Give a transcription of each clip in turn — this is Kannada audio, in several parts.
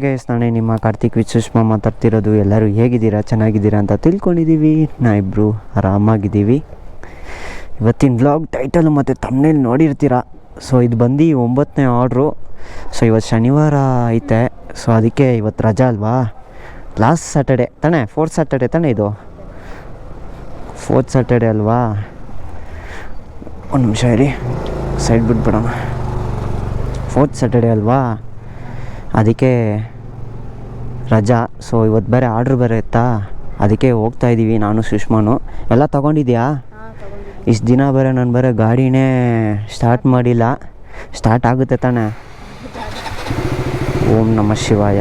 ಗೈಸ್, ನಾನೇ ನಿಮ್ಮ ಕಾರ್ತಿಕ್ ವಿತ್ ಸುಷ್ಮಾ ಮಾತಾಡ್ತಿರೋದು. ಎಲ್ಲರೂ ಹೇಗಿದ್ದೀರಾ, ಚೆನ್ನಾಗಿದ್ದೀರಾ ಅಂತ ತಿಳ್ಕೊಂಡಿದ್ದೀವಿ. ಇಬ್ಬರು ಆರಾಮಾಗಿದ್ದೀವಿ. ಇವತ್ತಿನ ವ್ಲಾಗ್ ಟೈಟಲ್ ಮತ್ತು ತಮ್ನೇಲ್ ನೋಡಿರ್ತೀರ. ಸೊ ಇದು ಬಂದು 9ನೇ ಆರ್ಡ್ರು. ಸೊ ಇವತ್ತು ಶನಿವಾರ ಐತೆ. ಸೊ ಅದಕ್ಕೆ ಇವತ್ತು ರಜಾ ಅಲ್ವಾ, ಲಾಸ್ಟ್ ಸ್ಯಾಟರ್ಡೆ ತಾನೇ, 4th ಸ್ಯಾಟರ್ಡೆ ತಾನೇ, ಇದು 4th ಸ್ಯಾಟರ್ಡೆ ಅಲ್ವಾ. ಒಂದು ನಿಮಿಷ ಇರಿ, ಸೈಡ್ ಬಿಟ್ಬಿಡೋಣ. 4th ಸ್ಯಾಟರ್ಡೆ ಅಲ್ವಾ, ಅದಕ್ಕೆ ರಜಾ. ಸೊ ಇವತ್ತು ಬೇರೆ ಆರ್ಡ್ರ್ ಬೇರೆ ಇತ್ತಾ, ಅದಕ್ಕೆ ಹೋಗ್ತಾಯಿದ್ದೀವಿ ನಾನು ಸುಷ್ಮಾನು. ಎಲ್ಲ ತೊಗೊಂಡಿದ್ಯಾ? ಇಷ್ಟು ದಿನ ಬೇರೆ ನಾನು ಬೇರೆ ಗಾಡಿನೇ ಸ್ಟಾರ್ಟ್ ಮಾಡಿಲ್ಲ. ಸ್ಟಾರ್ಟ್ ಆಗುತ್ತೆ ತಾನೇ? ಓಂ ನಮಃ ಶಿವಾಯ.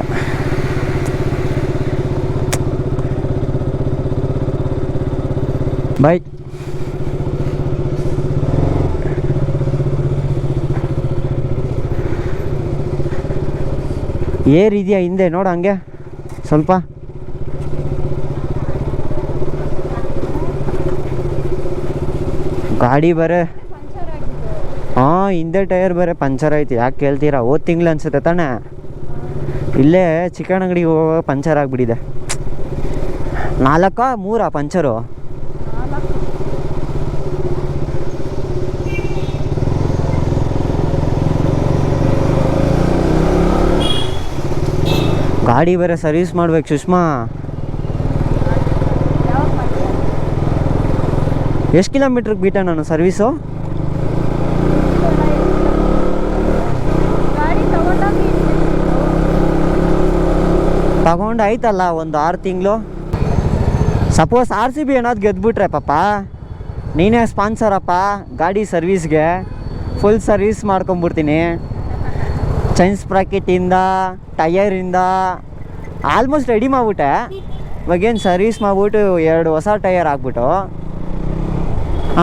ಬಾಯ್. ಏರಿದೆಯಾ ಹಿಂದೆ ನೋಡು, ಹಂಗೆ ಸ್ವಲ್ಪ. ಗಾಡಿ ಬೇರೆ ಹಿಂದೆ ಟೈರ್ ಬೇರೆ ಪಂಚರ್ ಆಯ್ತು. ಯಾಕೆ ಕೇಳ್ತೀರಾ? ಹೋದ ತಿಂಗಳು ಅನ್ಸುತ್ತೆ ತಾನೇ, ಇಲ್ಲೇ ಚಿಕನ್ ಅಂಗಡಿಗೆ ಹೋಗುವಾಗ ಪಂಚರ್ ಆಗಿಬಿಟ್ಟಿದೆ. 4-3 ಪಂಚರು. ಗಾಡಿ ಬೇರೆ ಸರ್ವಿಸ್ ಮಾಡ್ಬೇಕು ಸುಷ್ಮಾ. ಎಷ್ಟು ಕಿಲೋಮೀಟ್ರಿಗೆ ಬಿಟ್ಟೆ ನಾನು ಸರ್ವೀಸು? ತಗೊಂಡು ಆಯ್ತಲ್ಲ ಒಂದು 6 ತಿಂಗಳು. ಸಪೋಸ್ RCB ಏನಾದ್ರು ಗೆದ್ಬಿಟ್ರೆ ಪಾಪ, ನೀನೇ ಸ್ಪಾನ್ಸರಪ್ಪ ಗಾಡಿ ಸರ್ವೀಸ್ಗೆ. ಫುಲ್ ಸರ್ವೀಸ್ ಮಾಡ್ಕೊಂಬಿಡ್ತೀನಿ. ಚೈನ್ ಸ್ಪ್ರಾಕೆಟಿಂದ, ಟಯರಿಂದ ಆಲ್ಮೋಸ್ಟ್ ರೆಡಿ ಮಾಡಿಬಿಟ್ಟೆ. ಇವಾಗೇನು ಸರ್ವೀಸ್ ಮಾಡಿಬಿಟ್ಟು 2 ಹೊಸ ಟಯರ್ ಹಾಕ್ಬಿಟ್ಟು,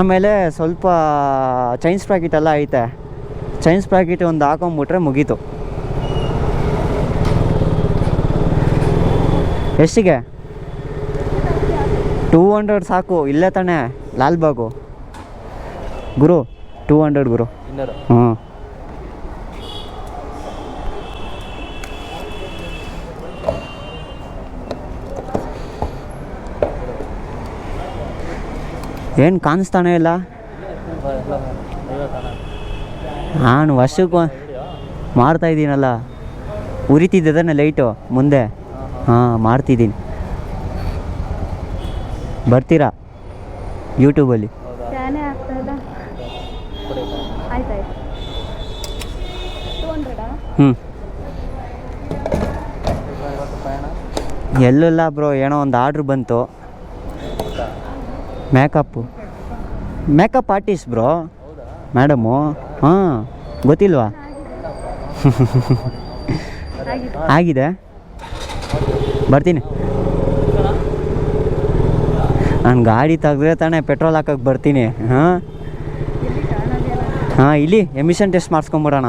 ಆಮೇಲೆ ಸ್ವಲ್ಪ ಚೈನ್ ಸ್ಪ್ರಾಕೆಟ್ ಎಲ್ಲ ಐತೆ. ಚೈನ್ ಸ್ಪ್ರಾಕೆಟ್ ಒಂದು ಹಾಕೊಂಬಿಟ್ರೆ ಮುಗೀತು. ಎಷ್ಟಿಗೆ? 200 ಸಾಕು. ಇಲ್ಲೇ ತಾನೆ ಲಾಲ್ಬಾಗು ಗುರು, 200 ಗುರು. ಹ್ಞೂ, ಏನು ಕಾಣಿಸ್ತಾನೆ ಇಲ್ಲ. ನಾನು ವರ್ಷಕ್ಕೆ ಮಾಡ್ತಾಯಿದ್ದೀನಲ್ಲ, ಉರಿತಿದ್ದೆ ತಾನೆ ಲೈಟು ಮುಂದೆ. ಮಾಡ್ತಿದ್ದೀನಿ. ಬರ್ತೀರಾ ಯೂಟ್ಯೂಬಲ್ಲಿ? ಎಲ್ಲಲ್ಲ ಬ್ರೋ, ಏನೋ ಒಂದು ಆರ್ಡ್ರ್ ಬಂತು. Makeup artist bro, madam. ಗೊತ್ತಿಲ್ವಾ? ಆಗಿದೆ. ಬರ್ತೀನಿ. ನಾನು ಗಾಡಿ ತೆಗೆದ್ರೆ ತಾನೇ ಪೆಟ್ರೋಲ್ ಹಾಕಕ್ಕೆ ಬರ್ತೀನಿ. ಇಲ್ಲಿ ಎಮಿಷನ್ ಟೆಸ್ಟ್ ಮಾಡಿಸ್ಕೊಂಬಿಡೋಣ.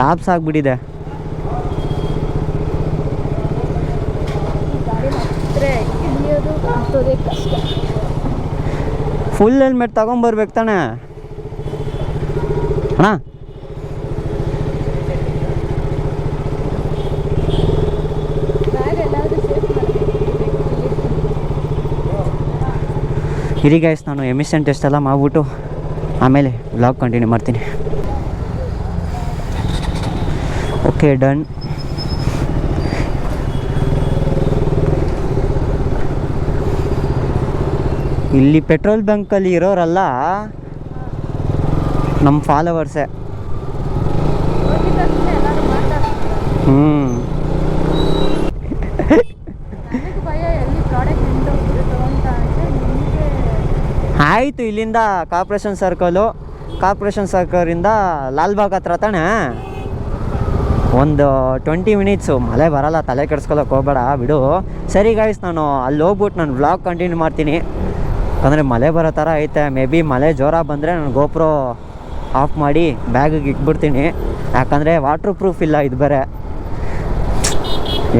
ಲಾಬ್ಸ್ ಆಗಿಬಿಟ್ಟಿದೆ. ಫುಲ್ ಹೆಲ್ಮೆಟ್ ತಗೊಂಬರ್ಬೇಕು ತಾನೆ ಅಣ್ಣ? ಇರಿ ಗೈಸ್, ನಾನು ಎಮಿಷನ್ ಟೆಸ್ಟ್ ಎಲ್ಲ ಮಾಡಿಬಿಟ್ಟು ಆಮೇಲೆ ವ್ಲಾಗ್ ಕಂಟಿನ್ಯೂ ಮಾಡ್ತೀನಿ. Okay, done. ಇಲ್ಲಿ ಪೆಟ್ರೋಲ್ ಬಂಕಲ್ಲಿ ಇರೋರಲ್ಲ ನಮ್ಮ ಫಾಲೋವರ್ಸೇ. ಆಯಿತು, ಇಲ್ಲಿಂದ ಕಾರ್ಪೊರೇಷನ್ ಸರ್ಕಲಿಂದ ಲಾಲ್ಬಾಗ್ ಹತ್ರ ತಾನೆ. ಒಂದು 20 ಮಿನಿಟ್ಸು. ಮಳೆ ಬರಲ್ಲ, ತಲೆ ಕೆಡ್ಸ್ಕೊಳಕ್ಕೆ ಹೋಗಬೇಡ, ಬಿಡು. ಸರಿ ಗೈಸ್, ನಾನು ಅಲ್ಲಿ ಹೋಗ್ಬಿಟ್ಟು ನಾನು ವ್ಲಾಗ್ ಕಂಟಿನ್ಯೂ ಮಾಡ್ತೀನಿ. ಯಾಕಂದರೆ ಮಳೆ ಬರೋ ಥರ ಐತೆ. ಮೇ ಬಿ ಮಳೆ ಜೋರ ಬಂದರೆ ನಾನು ಗೋಪ್ರೋ ಆಫ್ ಮಾಡಿ ಬ್ಯಾಗಿಗೆ ಇಟ್ಬಿಡ್ತೀನಿ. ಯಾಕಂದರೆ ವಾಟ್ರ್ ಪ್ರೂಫ್ ಇಲ್ಲ ಇದು ಬೇರೆ.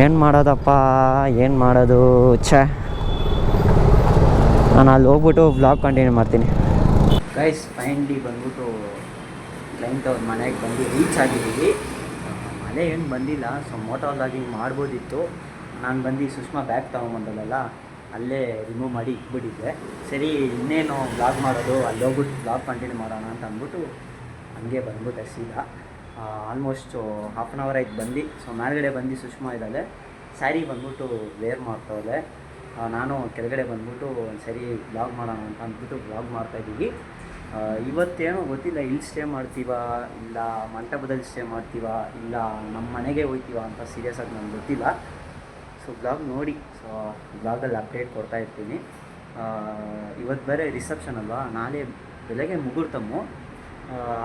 ಏನು ಮಾಡೋದಪ್ಪ, ಏನು ಮಾಡೋದು? ನಾನು ಅಲ್ಲಿ ಹೋಗ್ಬಿಟ್ಟು ವ್ಲಾಗ್ ಕಂಟಿನ್ಯೂ ಮಾಡ್ತೀನಿ. ಗೈಸ್ ಫೈನಲಿ ಬಂದ್ಬಿಟ್ಟು ಕ್ಲೈಂಟ್ ಅವ್ರ ಮನೆಗೆ ಬಂದು ರೀಚ್ ಆಗಿದ್ದೀವಿ. ಮಳೆ ಏನು ಬಂದಿಲ್ಲ. ಸೊ ಮೋಟೋ ವ್ಲಾಗಿಂಗ್ ಮಾಡ್ಬೋದಿತ್ತು. ನಾನು ಬಂದು ಸುಷ್ಮಾ ಬ್ಯಾಗ್ ತೊಗೊಂಬಂದಲ್ಲ, ಅಲ್ಲೇ ರಿಮೂವ್ ಮಾಡಿ ಇಟ್ಬಿಟ್ಟಿದ್ದೆ. ಸರಿ ಇನ್ನೇನು ಬ್ಲಾಗ್ ಮಾಡೋದು, ಅಲ್ಲಿ ಹೋಗ್ಬಿಟ್ಟು ಬ್ಲಾಗ್ ಕಂಟಿನ್ಯೂ ಮಾಡೋಣ ಅಂತ ಅಂದ್ಬಿಟ್ಟು ಹಂಗೆ ಬಂದ್ಬಿಟ್ಟೆ ಸೀದಾ. ಆಲ್ಮೋಸ್ಟು ಹಾಫ್ ಆನ್ ಅವರ್ ಆಯ್ತು ಬಂದು. ಸೊ ಮೇಲ್ಗಡೆ ಬಂದು ಸುಷ್ಮಾ ಇದ್ದಾಳೆ, ಸ್ಯಾರಿ ಬಂದ್ಬಿಟ್ಟು ವೇರ್ ಮಾಡ್ತಾವಳೆ. ನಾನು ಕೆಳಗಡೆ ಬಂದ್ಬಿಟ್ಟು ಒಂದು ಸರಿ ಬ್ಲಾಗ್ ಮಾಡೋಣ ಅಂತ ಅಂದ್ಬಿಟ್ಟು ಬ್ಲಾಗ್ ಮಾಡ್ತಾಯಿದ್ದೀವಿ. ಇವತ್ತೇನೋ ಗೊತ್ತಿಲ್ಲ, ಇಲ್ಲಿ ಸ್ಟೇ ಮಾಡ್ತೀವಾ ಇಲ್ಲ ಮಂಟಪದಲ್ಲಿ ಸ್ಟೇ ಮಾಡ್ತೀವಾ ಇಲ್ಲ ನಮ್ಮ ಮನೆಗೆ ಹೋಗ್ತೀವಾ ಅಂತ ಸೀರಿಯಸ್ಸಾಗಿ ನನಗೆ ಗೊತ್ತಿಲ್ಲ. ಸೊ ಬ್ಲಾಗ್ ನೋಡಿ, ಸೊ ಬ್ಲಾಗಲ್ಲಿ ಅಪ್ಡೇಟ್ ಕೊಡ್ತಾ ಇರ್ತೀನಿ. ಇವತ್ತು ಬೇರೆ ರಿಸೆಪ್ಷನ್ ಅಲ್ವಾ, ನಾಳೆ ಬೆಳಗ್ಗೆ ಮುಹೂರ್ತಮ್ಮು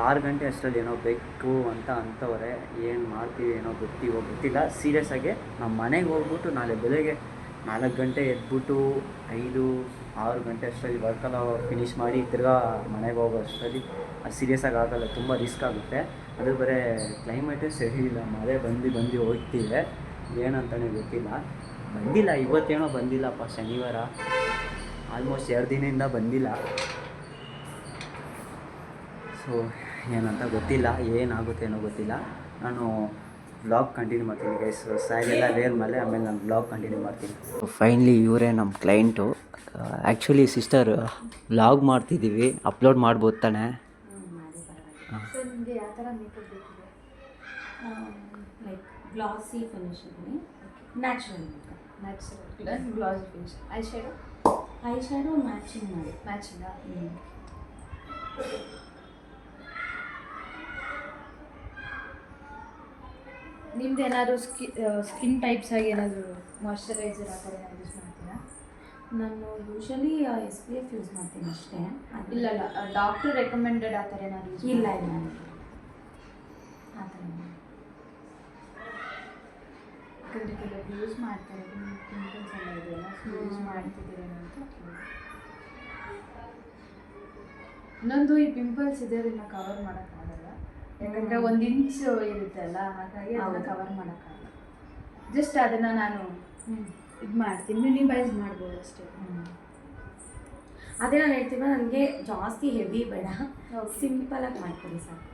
6 ಗಂಟೆ ಅಷ್ಟರಲ್ಲಿ ಏನೋ ಬೇಕು ಅಂತ ಅಂತವ್ರೆ. ಏನು ಮಾಡ್ತೀವಿ ಏನೋ ಗೊತ್ತಿಲ್ಲ. ಸೀರಿಯಸ್ಸಾಗಿ ನಮ್ಮ ಮನೆಗೆ ಹೋಗ್ಬಿಟ್ಟು ನಾಳೆ ಬೆಳಗ್ಗೆ 4 ಗಂಟೆ ಎದ್ಬಿಟ್ಟು 5-6 ಗಂಟೆ ಅಷ್ಟರಲ್ಲಿ ವರ್ಕೆಲ್ಲ ಫಿನಿಷ್ ಮಾಡಿ ತಿರ್ಗಾ ಮನೆಗೆ ಹೋಗೋ ಅಷ್ಟರಲ್ಲಿ ಅದು ಸೀರಿಯಸ್ಸಾಗಿ ಆಗೋಲ್ಲ, ತುಂಬ ರಿಸ್ಕ್ ಆಗುತ್ತೆ. ಅದು ಬೇರೆ ಕ್ಲೈಮೇಟೇ ಸರಿ ಇಲ್ಲ, ಮಳೆ ಬಂದು ಹೋಗ್ತಿದೆ, ಏನಂತಲೇ ಗೊತ್ತಿಲ್ಲ. ಬಂದಿಲ್ಲ ಇವತ್ತೇನೋ ಬಂದಿಲ್ಲಪ್ಪ, ಶನಿವಾರ ಆಲ್ಮೋಸ್ಟ್ 2 ದಿನದಿಂದ ಬಂದಿಲ್ಲ. ಸೊ ಏನಂತ ಗೊತ್ತಿಲ್ಲ, ಏನಾಗುತ್ತೆ ಏನೋ ಗೊತ್ತಿಲ್ಲ. ನಾನು ಬ್ಲಾಗ್ ಕಂಟಿನ್ಯೂ ಮಾಡ್ತೀನಿ ಗೈಸ್. ಸ್ಯಾರಿಯೆಲ್ಲ ವೇರ್ ಮೇಲೆ ಆಮೇಲೆ ನಾನು ಬ್ಲಾಗ್ ಕಂಟಿನ್ಯೂ ಮಾಡ್ತೀನಿ. ಫೈನಲಿ ಇವರೇ ನಮ್ಮ ಕ್ಲೈಂಟು. ಆ್ಯಕ್ಚುಲಿ ಸಿಸ್ಟರ್ ಬ್ಲಾಗ್ ಮಾಡ್ತಿದ್ದೀವಿ, ಅಪ್ಲೋಡ್ ಮಾಡ್ಬೋದು ತಾನೆ? ಸೊ ನಿಮಗೆ ಯಾವ ಥರ ಮೇಕಪ್ ಬೇಕಿದೆ? ಲೈಕ್ ಗ್ಲಾಸಿ ಫಿನಿಶ್ ಇರಲಿ, natural makeup. Natural glossy finish. I shadow matching ಮಾಡಿ. ಮ್ಯಾಚಿಂಗಾ? ನಿಮ್ದು ಏನಾದರೂ ಸ್ಕಿನ್ ಟೈಪ್ಸ್ ಆಗಿ ಏನಾದರೂ ಮಾಯ್ಶ್ಚರೈಸರ್ ಆ ಥರ ಏನಾದರೂ ಯೂಸ್ ಮಾಡ್ತೀರಾ? ನಾನು ಯೂಶಲಿ SPF ಯೂಸ್ ಮಾಡ್ತೀನಿ ಅಷ್ಟೇ. ಇಲ್ಲ ಡಾಕ್ಟರ್ ರೆಕಮೆಂಡೆಡ್ ಆ ಥರ ಏನಾದರೂ ಯೂಸ್? ಇಲ್ಲ ಆ ಥರ ಯಾಕಂದರೆ ಕೆಲವರು ಯೂಸ್ ಮಾಡ್ತಾರೆ, ಪಿಂಪಲ್ಸ್ ಎಲ್ಲ ಇದೆಯಲ್ಲ, ಸೊ ಯೂಸ್ ಮಾಡ್ತಿದ್ದೀರೇನೋ ಅಂತ. ಇನ್ನೊಂದು, ಈ ಪಿಂಪಲ್ಸ್ ಇದೆಯದನ್ನು ಕವರ್ ಮಾಡೋಕ್ಕಾಗಲ್ಲ, ಯಾಕಂದರೆ 1 ಇಂಚ್ ಇರುತ್ತಲ್ಲ, ಹಾಗಾಗಿ ಅದನ್ನು ಕವರ್ ಮಾಡೋಕ್ಕಾಗಲ್ಲ. ಜಸ್ಟ್ ಅದನ್ನು ನಾನು ಇದು ಮಾಡ್ತೀನಿ, ಮಿನಿಮೈಸ್ ಮಾಡ್ಬೋದು ಅಷ್ಟೇ. ಅದೇ ನಾನು ಹೇಳ್ತೀವಿ, ನನಗೆ ಜಾಸ್ತಿ ಹೆವಿ ಬೇಡ, ಸಿಂಪಲಾಗಿ ಮಾಡ್ತೀನಿ ಸಾಕು.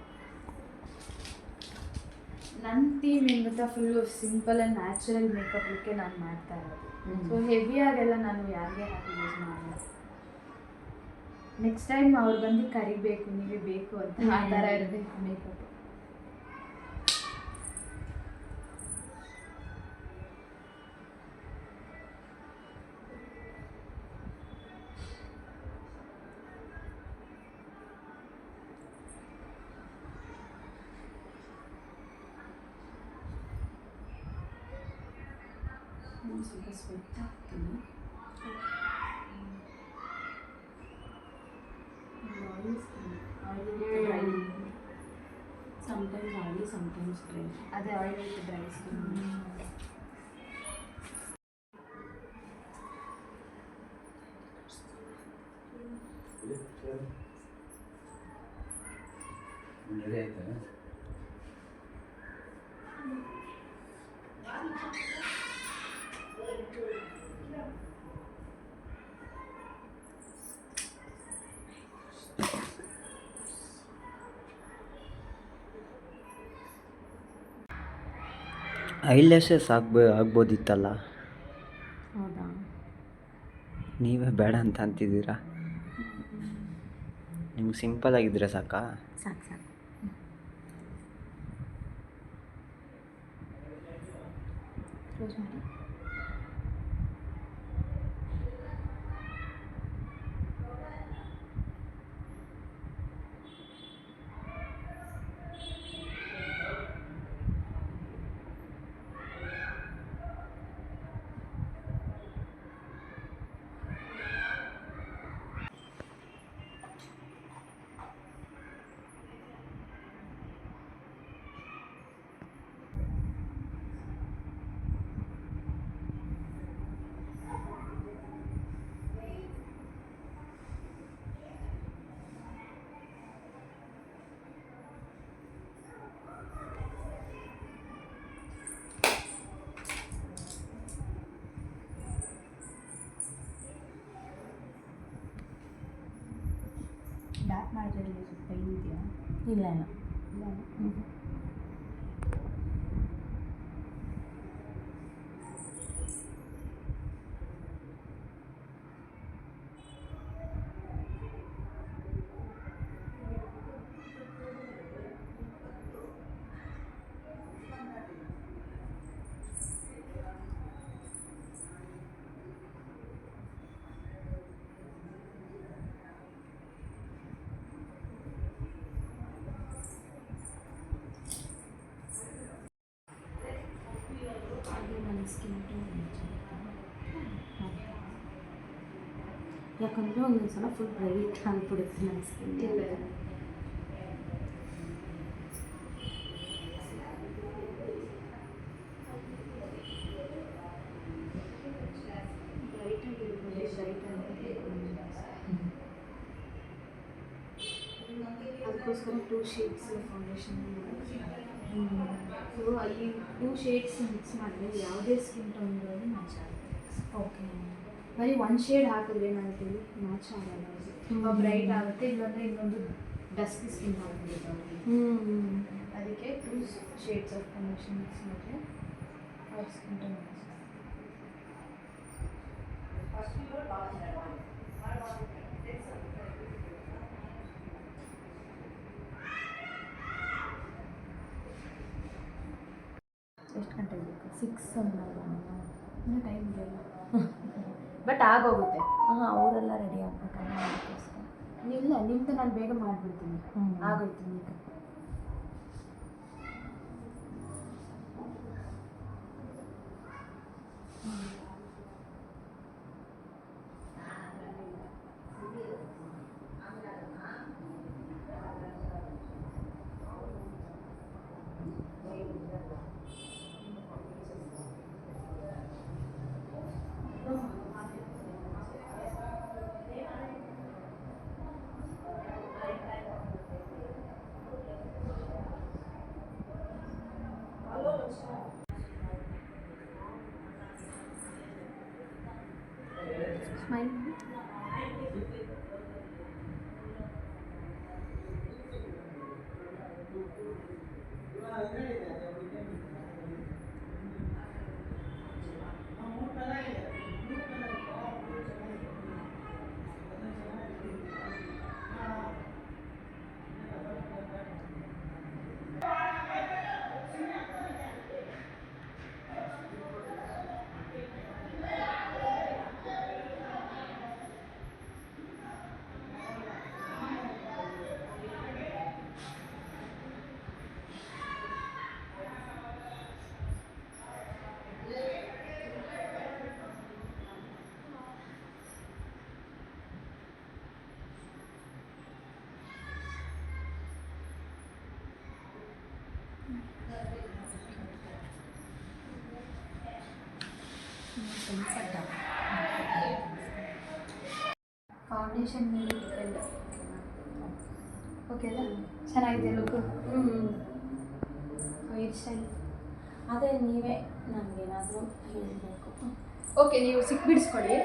ನನ್ನ ಥೀಮ್ ಏನು ಗೊತ್ತಾ, full simple and natural makeup ಲುಕ್ಕೆ ನಾನು ಮಾಡ್ತಾ ಇರೋದು. ಸೊ ಹೆವಿಯಾಗೆಲ್ಲ ನಾನು ಯಾರಿಗೆ ಹಾಕಿ ಯೂಸ್ ಮಾಡಲ್ಲ. ನೆಕ್ಸ್ಟ್ ಟೈಮ್ ಅವ್ರು ಬಂದು ಕರಿಬೇಕು, ನೀವೇ ಬೇಕು ಅಂತ, ಆ ಥರ ಇರಬೇಕು ಮೇಕಪ್. ಸ್ವಲ್ಪ ಸ್ವೆಟ್ ಹಾಕ್ತೀನಿ. Sometimes oily, sometimes dry. ಅದೇ oil with dry skin. Eyelashes ಆಗ್ಬೋದಿತ್ತಲ್ಲ, ಹೌದಾ? ನೀವೇ ಬೇಡ ಅಂತ ಅಂತಿದ್ದೀರಾ. ನಿಮ್ಗೆ ಸಿಂಪಲ್ ಆಗಿದ್ರೆ ಸಾಕಾ? ಸಾಕು. ಕ್ಲೋಸ್ ಮಾಡಿ. ಡಾರ್ಕ್ ಮಾಡಿದ್ರೆ ಸ್ವಲ್ಪ ಪೈನ್ ಇದೆಯಾ? ಇಲ್ಲ. ಇಲ್ಲ. ಸ್ಕಿನ್ ಟೋನ್ ಯಾಕಂದರೆ ಒಂದೊಂದು ಸಲ ಫುಲ್ ಬ್ರೈಟ್ ಆಗಿಬಿಡುತ್ತೆ ನನ್ನ ಸ್ಕಿನ್. ಅದಕ್ಕೋಸ್ಕರ 2 ಶೇಡ್ಸ್ ಫೌಂಡೇಶನ್ ಸೊ ಈ 2 ಶೇಡ್ಸ್ ಮಿಕ್ಸ್ ಮಾಡಿದ್ರೆ ಯಾವುದೇ ಸ್ಕಿನ್ ಟೋನ್ಗಳಲ್ಲಿ ಮ್ಯಾಚ್ ಆಗುತ್ತೆ. ಓಕೆ. ಬರೀ 1 ಶೇಡ್ ಹಾಕಿದ್ರೆ ಏನಾಗ್ತೀವಿ ಮ್ಯಾಚ್ ಆಗಲ್ಲ, ತುಂಬ ಬ್ರೈಟ್ ಆಗುತ್ತೆ, ಇಲ್ಲಾಂದರೆ ಇನ್ನೊಂದು ಡಸ್ಕಿ ಸ್ಕಿನ್ ಆಗಿಬಿಡುತ್ತೆ ಅವ್ರಿಗೆ. ಅದಕ್ಕೆ 2 ಶೇಡ್ಸ್ ಆಫ್ ಫೌಂಡೇಶನ್ ಮಿಕ್ಸ್ ಮಾಡಿದ್ರೆ ಅವ್ರ ಸ್ಕಿನ್ ಟೋನ್ ಮ್ಯಾಚ್. ಎಷ್ಟು ಗಂಟೆಗೆ ಬೇಕು? 6 ಇನ್ನೂ ಟೈಮ್ ಇದೆಯಲ್ಲ. ಬಟ್ ಆಗೋಗುತ್ತೆ. ಹಾಂ, ಅವರೆಲ್ಲ ರೆಡಿ ಆಗ್ಬೇಕಲ್ಲ ಅದಕ್ಕೋಸ್ಕರ. ಇಲ್ಲ, ನಿಮ್ಮದು ನಾನು ಬೇಗ ಮಾಡಿಬಿಡ್ತೀನಿ. ಆಗೋಯ್ತು ಈಗ. ಸ್ಮೈಲ್. ಫೌಂಡೇಶನ್ ಮೇಲೆ ಡಿಪೆಂಡ್. ಓಕೆ ಅಲ್ಲ, ಚೆನ್ನಾಗಿದೆ ಲುಕ್ಕು. ಹೇರ್ ಸ್ಟೈಲ್ ಅದೇ ನೀವೇ ನನಗೇನಾದರೂ ಹೇಳಬೇಕು. ಓಕೆ, ನೀವು ಸಿಕ್ಬಿಡಿಸ್ಕೊಳ್ಳಿ.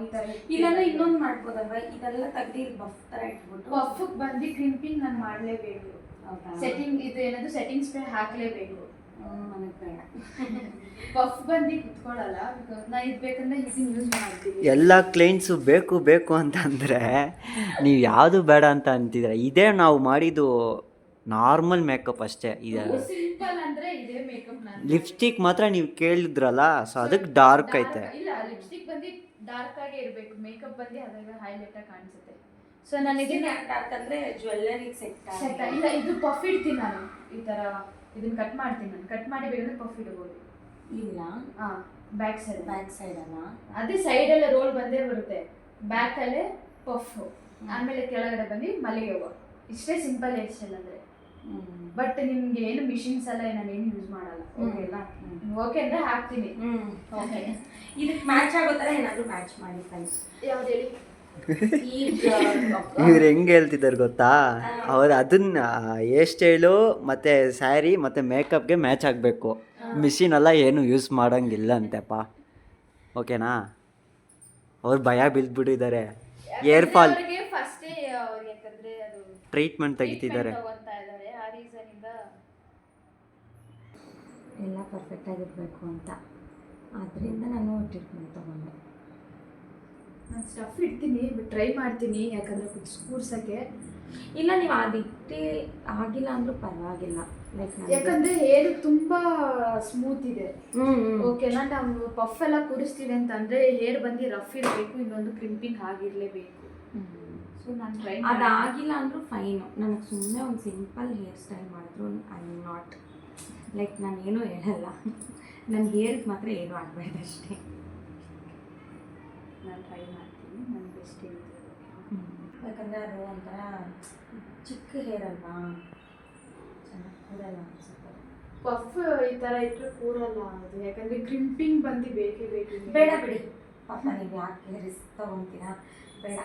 ಈ ಥರ ಇಲ್ಲಾಂದರೆ ಇನ್ನೊಂದು ಮಾಡ್ಬೋದಲ್ವ, ಇದೆಲ್ಲ ತೆಗ್ದು ಇಲ್ಲಿ ಬಫ್ ಥರ ಇಟ್ಬಿಟ್ಟು ಪಫ್ಗೆ ಬಂದು ಕ್ರಿಂಪಿಂಗ್ ನಾನು ಮಾಡಲೇಬೇಕು. ಹೌದಾ? ಸೆಟ್ಟಿಂಗ್ ಇದು ಏನದು ಸೆಟ್ಟಿಂಗ್ ಸ್ಪ್ರೇ ಹಾಕಲೇಬೇಕು. ನನಗೆ ಬೇಡ. ಪಫ್ ಬಂದು ಕುತ್ಕೊಳ್ಳಲ್ಲ, ಬಿಕಾಸ್ ನಾನು ಇದು ಬೇಕಂದ್ರೆ ಇದನ್ನ ಯೂಸ್ ಮಾಡ್ತೀವಿ. ಎಲ್ಲ ಕ್ಲೈಂಟ್ಸು ಬೇಕು ಬೇಕು ಅಂತ ಅಂದರೆ ನೀವು ಯಾವುದು ಬೇಡ ಅಂತ ಅಂತಿದ್ರೆ, ಇದೇ ನಾವು ಮಾಡಿದ್ದು ನಾರ್ಮಲ್ ಮೇಕಪ್ ಅಷ್ಟೇ. ಇದೆ ಸಿಂಪಲ್ ಅಂದ್ರೆ ಇದೇ ಮೇಕಪ್. ನಾನು ಲಿಪ್ಸ್ಟಿಕ್ ಮಾತ್ರ ನೀವು ಕೇಳಿದ್ರಲ್ಲ, ಸೊ ಅದಕ್ಕೆ ಡಾರ್ಕ್ ಐತೆ. ಇಲ್ಲ, ಲಿಪ್ಸ್ಟಿಕ್ ಬಂದು ಡಾರ್ಕ್ ಆಗೇ ಇರಬೇಕು, ಮೇಕಪ್ ಬಂದು ಅದಾಗ ಹೈಲೈಟ್ ಆಗಿ ಕಾಣಿಸುತ್ತೆ. ಸೊ ನಾನು ಇದನ್ನ ಯಾಕಂದ್ರೆ ಜ್ಯುವೆಲ್ಲರಿಗೆ ಸೆಟ್ ಇಲ್ಲ, ಇದು ಪಫ್ ಇಡ್ತೀನಿ ನಾನು. ಈ ತರ ಇದನ್ನ ಕಟ್ ಮಾಡ್ತೀನಿ ನಾನು. ಕಟ್ ಮಾಡಿ ಬೇಕಂದ್ರೆ ಪಫ್ ಇಡಬಹುದು. ಇಲ್ಲ, ಬ್ಯಾಕ್ ಸೈಡ್ ಅಲ್ಲ, ಅದೇ ಸೈಡ್ ಎಲ್ಲ ರೋಲ್ ಬಂದೇ ಬರುತ್ತೆ. ಬ್ಯಾಕ್ ಅಲ್ಲೇ ಪಫ್, ಆಮೇಲೆ ಕೆಳಗಡೆ ಬಂದು ಮಲ್ಲಿಗೆ ಹೂವು. ಇಷ್ಟೇ ಸಿಂಪಲ್ ಹೇರ್ ಸ್ಟೈಲ್ ಅಂದ್ರೆ. ಬಟ್ ನಿಮ್ಗೆ ಏನು ಮಿಷಿನ್ಸ್ ಎಲ್ಲ ನಾನು ಏನು ಯೂಸ್ ಮಾಡಲ್ಲ. ಓಕೆ ಅಲ್ಲ? ಓಕೆ ಅಂದ್ರೆ ಹಾಕ್ತೀನಿ. ಓಕೆ. ಇದಕ್ಕೆ ಮ್ಯಾಚ್ ಆಗೋ ಥರ ಏನಾದರೂ ಮ್ಯಾಚ್ ಮಾಡಿ ಫ್ರೆಂಡ್ಸ್. ಯಾವ್ದು ಹೇಳಿ? ಇವ್ರು ಹೆಂಗೆ ಹೇಳ್ತಿದ್ದಾರೆ ಗೊತ್ತಾ, ಅವ್ರು ಅದನ್ನ ಹೇರ್ ಸ್ಟೈಲು ಮತ್ತು ಸ್ಯಾರಿ ಮತ್ತು ಮೇಕಪ್ಗೆ ಮ್ಯಾಚ್ ಆಗಬೇಕು. ಮಿಷಿನ್ ಎಲ್ಲ ಏನು ಯೂಸ್ ಮಾಡೋಂಗಿಲ್ಲ ಅಂತೆಪ್ಪ. ಓಕೆನಾ? ಅವ್ರು ಭಯ ಬೀಳ್ಬಿಟ್ಟಿದ್ದಾರೆ. ಏರ್ ಫಾಲ್ ಫಸ್ಟೇ ಯಾಕಂದ್ರೆ ಅದು ಟ್ರೀಟ್ಮೆಂಟ್ ತೆಗಿತಿದ್ದಾರೆ. ತಗೊಂತಾ ಇದ್ದಾರೆ. ಆ ರೀಸನ್ ಇಂದ ಎಲ್ಲ ಪರ್ಫೆಕ್ಟ್ ಆಗಿರಬೇಕು ಅಂತ, ಆದ್ದರಿಂದ ನಾನು ಟ್ರೀಟ್ಮೆಂಟ್ ತಗೊಂಡೆ. ನಾನು ಸ್ಟಫ್ ಇಡ್ತೀನಿ, ಬಟ್ ಟ್ರೈ ಮಾಡ್ತೀನಿ, ಯಾಕಂದ್ರೆ ಕೂರ್ಸಕ್ಕೆ. ಇಲ್ಲ, ನೀವು ಅದಿಟ್ಟೆ ಆಗಿಲ್ಲ ಅಂದ್ರೂ ಪರವಾಗಿಲ್ಲ. ಲೈಕ್ ಯಾಕಂದ್ರೆ ಹೇರ್ ತುಂಬಾ ಸ್ಮೂತ್ ಇದೆ. ಓಕೆನಾ? ನಾವು ಪಫ್ ಎಲ್ಲ ಕೂರಿಸ್ತೀವಿ ಅಂತಂದ್ರೆ ಹೇರ್ ಬಂದು ರಫ್ ಇರಬೇಕು, ಇನ್ನೊಂದು ಕ್ರಿಂಪಿಂಗ್ ಆಗಿರ್ಲೇಬೇಕು. ಸೊ ನಾನು ಟ್ರೈ ಅದಾಗಿಲ್ಲ ಅಂದ್ರೂ ಫೈನು. ನನಗೆ ಸುಮ್ಮನೆ ಒಂದು ಸಿಂಪಲ್ ಹೇರ್ ಸ್ಟೈಲ್ ಮಾಡಿದ್ರು ಐ ಆಮ್ ನಾಟ್ ಲೈಕ್ ನಾನು ಏನೂ ಹೇಳಲ್ಲ, ನನ್ನ ಹೇರ್ಗೆ ಮಾತ್ರ ಏನೂ ಆಗಬಾರ್ದು ಅಷ್ಟೇ. ನಾನು ಟ್ರೈ ಮಾಡ್ತೀನಿ, ನನ್ನ ಬೆಸ್ಟ್ ಇರುತ್ತೆ. ಯಾಕಂದರೆ ಅದು ಒಂಥರ ಚಿಕ್ಕ ಹೇರ್ ಅಲ್ವಾ, ಚೆನ್ನಾಗಿ ಕೂರಲ್ಲ ಅನ್ಸುತ್ತೆ. ಪಫ್ ಈ ಥರ ಇಟ್ಟರೆ ಕೂರಲ್ಲ ಅದು, ಯಾಕಂದರೆ ಕ್ರಿಂಪಿಂಗ್ ಬಂದು ಬೇಕೇ ಬೇಕು. ಬೇಡ ಬಿಡಿ ಪಾಪ, ನೀವು ಯಾಕೆ ರಿಸ್ಕ್ ತೊಗೊತೀರಾ, ಬೇಡ.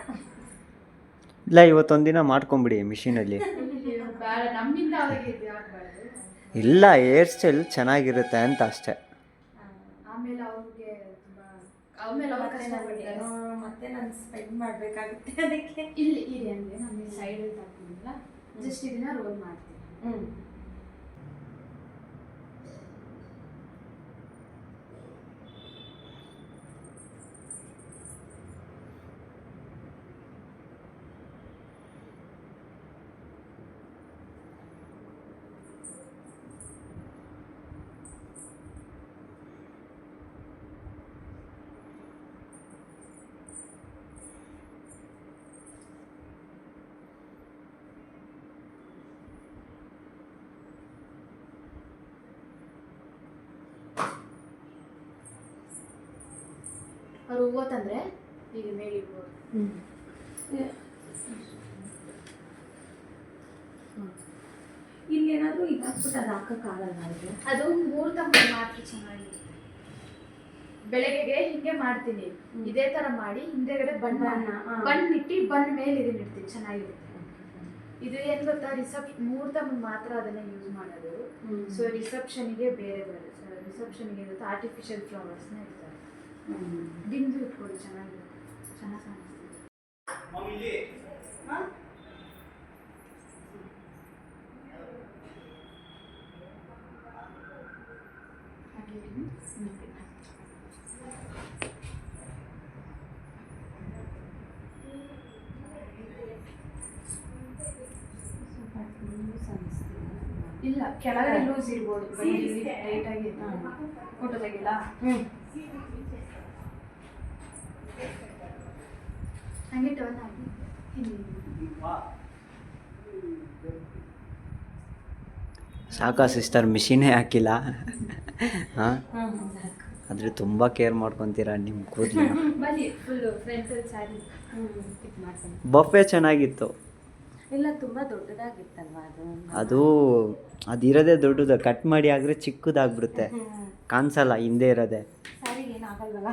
ಇಲ್ಲ, ಇವತ್ತೊಂದಿನ ಮಾಡ್ಕೊಂಬಿಡಿ ಮಿಷಿನಲ್ಲಿ. ಬೇಡ, ನಮ್ಮಿಂದ ಅವ್ರಿಗೆ ಇದು ಆಗಬಾರ್ದು. ಇಲ್ಲ, ಹೇರ್ ಸ್ಟೈಲ್ ಚೆನ್ನಾಗಿರುತ್ತೆ ಅಂತ ಅಷ್ಟೇ. ಆಮೇಲೆ ಅವ್ರಿಗೆ ಆಮೇಲೆ ಅವ್ರು ಕಷ್ಟಪಡ್ತಾರೆ. ಮತ್ತೆ ನಾನು ಸ್ಪೆಂಡ್ ಮಾಡಬೇಕಾಗುತ್ತೆ ಅದಕ್ಕೆ. ಇಲ್ಲಿ ಇದೆ ಅಂದರೆ ನಾನು ಸೈಡಲ್ಲಿ ತಗೊಂಡಿಲ್ಲ, ಜಸ್ಟ್ ಇದನ್ನ ರೋಲ್ ಮಾಡ್ತೀನಿ. ಅವ್ರು ಹೂವು ತಂದರೆ ಈಗ ಮೇಲೆ ಇಡ್ಬೋದು. ಇಲ್ಲೇನಾದರೂ ಇದಾಗ್ಬಿಟ್ಟು ಅದು ಹಾಕೋಕ್ಕಾಗಲ್ಲ ಅವ್ರಿಗೆ. ಅದು ಮುಹೂರ್ತ ಮಾತ್ರ ಚೆನ್ನಾಗಿರುತ್ತೆ. ಬೆಳಗ್ಗೆಗೆ ಹಿಂಗೆ ಮಾಡ್ತೀನಿ, ಇದೇ ಥರ ಮಾಡಿ ಹಿಂದೆಗಡೆ ಬಣ್ಣಿಟ್ಟು ಬಣ್ಣ ಮೇಲೆ ಇದನ್ನ ಇಡ್ತೀನಿ, ಚೆನ್ನಾಗಿರುತ್ತೆ. ಇದು ಏನು ಗೊತ್ತಾ, ಮುಹೂರ್ತ ಮಾತ್ರ ಅದನ್ನು ಯೂಸ್ ಮಾಡೋದು. ಸೊ ರಿಸೆಪ್ಷನ್ಗೆ ಬೇರೆ ಬರುತ್ತೆ. ರಿಸೆಪ್ಷನ್ಗೆ ಇರುತ್ತೆ ಆರ್ಟಿಫಿಷಿಯಲ್ ಫ್ಲವರ್ಸ್ನ ಇರ್ತಾರೆ. ದಿಂದು ಇಟ್ಕೊಳ್ಳಿ, ಚೆನ್ನಾಗಿರುತ್ತೆ, ಚೆನ್ನಾಗಿ ಕಾಣಿಸ್ತಿದೆ. ಇಲ್ಲ, ಕೆಳಗಡೆ ಲೂಸ್ ಇರ್ಬೋದು, ಲೈಟಾಗಿ ಫೋಟೋ ತೆಗಿಲ್ಲ. ಹಂಗೆ ಟರ್ನ್ ಆಗಿ ಸಾಕಾ ಸಿಸ್ಟರ್, ಮಿಷಿನೇ ಹಾಕಿಲ್ಲ. ಹಾಂ, ಆದರೆ ತುಂಬ ಕೇರ್ ಮಾಡ್ಕೊತೀರಾ ನಿಮ್ಮ ಕೂದಲು. ಬನ್ನಿ, ಫುಲ್ಲು ಫ್ರಂಟಲ್ಲಿ ಸ್ಯಾರಿ ಇದು ಮಾಡ್ತೀನಿ. ಬಫೆ ಚೆನ್ನಾಗಿತ್ತು. ಇಲ್ಲ, ತುಂಬ ದೊಡ್ಡದಾಗಿತ್ತಲ್ವ ಅದು ಅದಿರೋದೇ ದೊಡ್ಡದು, ಕಟ್ ಮಾಡಿ ಆದರೆ ಚಿಕ್ಕದಾಗ್ಬಿಡುತ್ತೆ, ಕಾಣಿಸಲ್ಲ ಹಿಂದೆ ಇರೋದೆ. ಸ್ಯಾರಿಗೆ ಏನಾಗಲ್ವಲ್ಲ.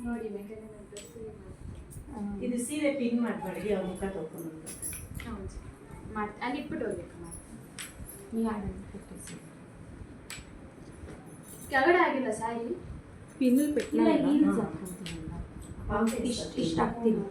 ನೋಡಿ, ಇದು ಸೀರೆ ಪಿನ್ ಮಾಡಬೇಡಿ, ಅವ್ರ ಮುಖ ತೊಗೊಂಡು ಹೌದು ಮಾಡ್ತೀನಿ. ಅಲ್ಲಿ ಇಟ್ಬಿಟ್ಟು ಹೋಗ್ಬೇಕು ಮಾಡಿ. ಕೆಳಗಡೆ ಆಗಿಲ್ಲ ಸ್ಯಾರಿ, ಪಿನ್ನಲ್ಲಿ ಇಲ್ಲ ಹೀಲ್ಸ್ ಇಷ್ಟ ಆಗ್ತೀನಿ